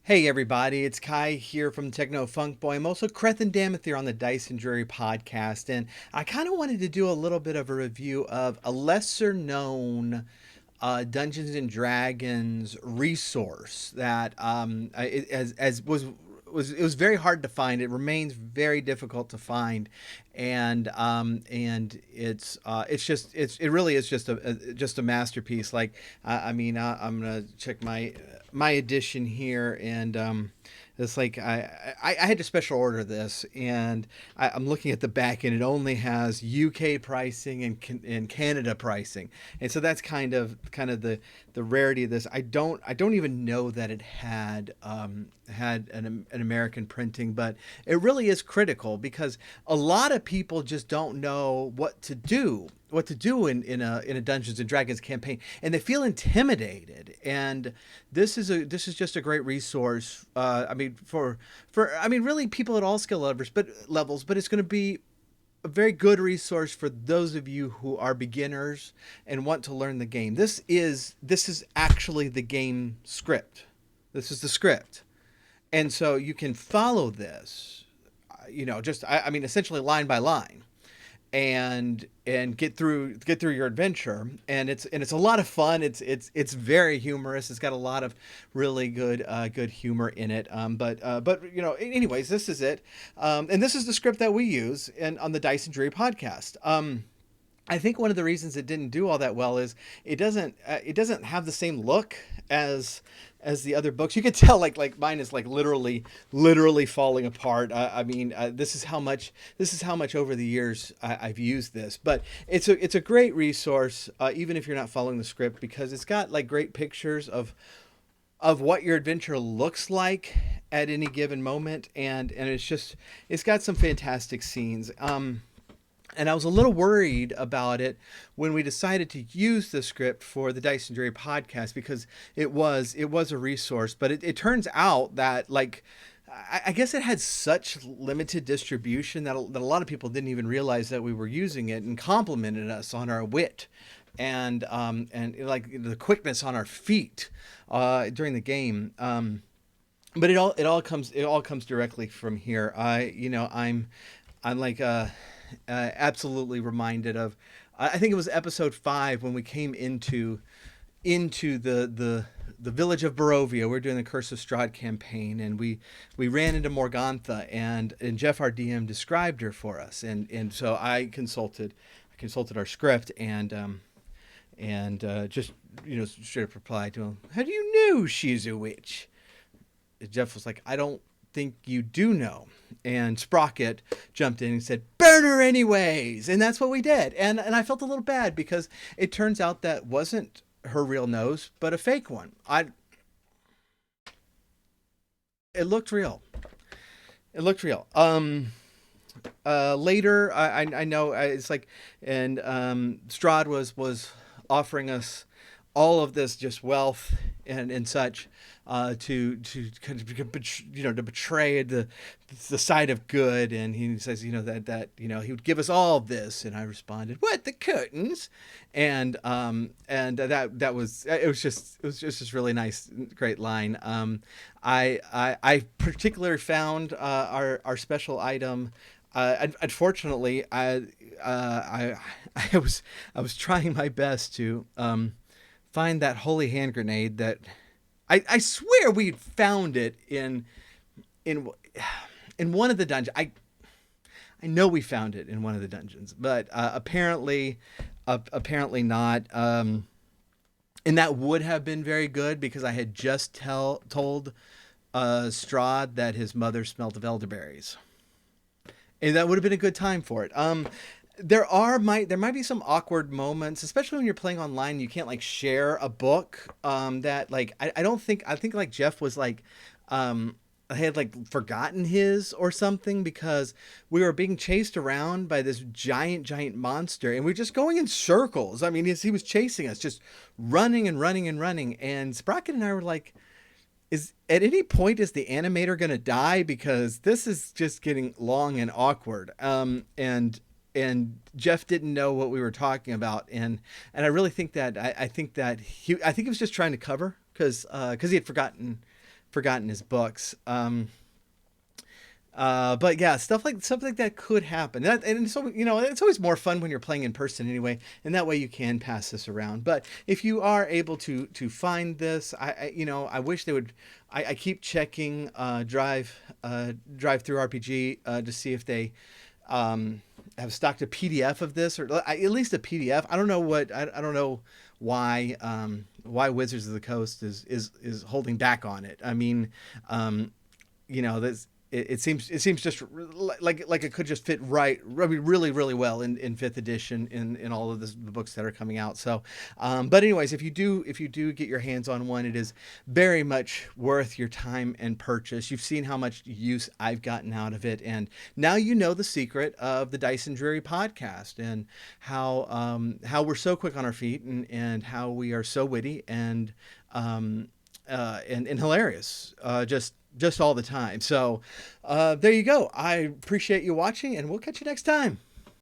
Hey everybody, it's Kai here from Techno Funk Boy. I'm also Kreth and Dammoth here on the Dice Dreary podcast, and I kind of wanted to do a little bit of a review of a lesser known Dungeons and Dragons resource that as was it was very hard to find. It remains very difficult to find, and it really is just a masterpiece. Like I'm gonna check my edition here, and it's like I had to special order this, and I'm looking at the back, and it only has UK pricing and Canada pricing, and so that's kind of the rarity of this. I don't even know that it had an American printing, but it really is critical because a lot of people just don't know what to do in a Dungeons and Dragons campaign, and they feel intimidated. And this is just a great resource. Really people at all skill levels, but it's going to be a very good resource for those of you who are beginners and want to learn the game. This is actually the game script. This is the script, and so you can follow this, essentially line by line, and get through your adventure. And it's a lot of fun. It's very humorous. It's got a lot of really good humor in it. Anyways, this is it, and this is the script that we use on the Dice and Dreary podcast. I think one of the reasons it didn't do all that well is it doesn't have the same look as the other books. You could tell like mine is like literally falling apart. This is how much over the years I've used this, but it's a great resource, even if you're not following the script, because it's got like great pictures of what your adventure looks like at any given moment, and it's got some fantastic scenes. And I was a little worried about it when we decided to use the script for the Dice and Dreary podcast, because it was a resource, but it turns out that, like, I guess it had such limited distribution that a lot of people didn't even realize that we were using it, and complimented us on our wit and like the quickness on our feet during the game. But it all comes directly from here. I'm like absolutely reminded of, I think it was episode 5 when we came into the village of Barovia. We're doing the Curse of Strahd campaign, and we ran into Morgantha, and Jeff, our DM, described her for us, and so I consulted our script, and just straight up replied to him, "How do you know she's a witch?" Jeff was like, "I don't think you do know." And Sprocket jumped in and said, "Burn her anyways." And that's what we did. And I felt a little bad because it turns out that wasn't her real nose, but a fake one. It looked real. It looked real. Later, I know, it's like, and Strahd was offering us all of this just wealth and such, to kind of, to betray the side of good. And he says, that he would give us all of this, and I responded, "What, the curtains?" And that was, it was just this really nice, great line. I particularly found our special item. Unfortunately, I was trying my best to find that holy hand grenade that I swear we found it in one of the dungeons. I know we found it in one of the dungeons, but apparently not. And that would have been very good, because I had just told Strahd that his mother smelled of elderberries, and that would have been a good time for it. There might be some awkward moments, especially when you're playing online. You can't like share a book. That like I think like Jeff was like, had like forgotten his or something, because we were being chased around by this giant monster, and we are just going in circles. I mean, he was chasing us, just running and running and running. And Sprocket and I were like, at any point is the animator gonna die, because this is just getting long and awkward. And Jeff didn't know what we were talking about, and I really think that I think he was just trying to cover, because he had forgotten forgotten his books. But yeah, stuff like that could happen. And so it's always more fun when you're playing in person anyway, and that way you can pass this around. But if you are able to find this, I wish they would. I keep checking Drive Through RPG to see if they have stocked a PDF of this, or at least a PDF. I don't know I don't know why Wizards of the Coast is holding back on it. I mean, this it seems just like it could just fit right, I mean, really really well in fifth edition in all of the books that are coming out. So, but anyways, if you do get your hands on one, it is very much worth your time and purchase. You've seen how much use I've gotten out of it, and now you know the secret of the Dice Dreary podcast, and how we're so quick on our feet, and how we are so witty um, and hilarious, just all the time. So there you go. I appreciate you watching, and we'll catch you next time.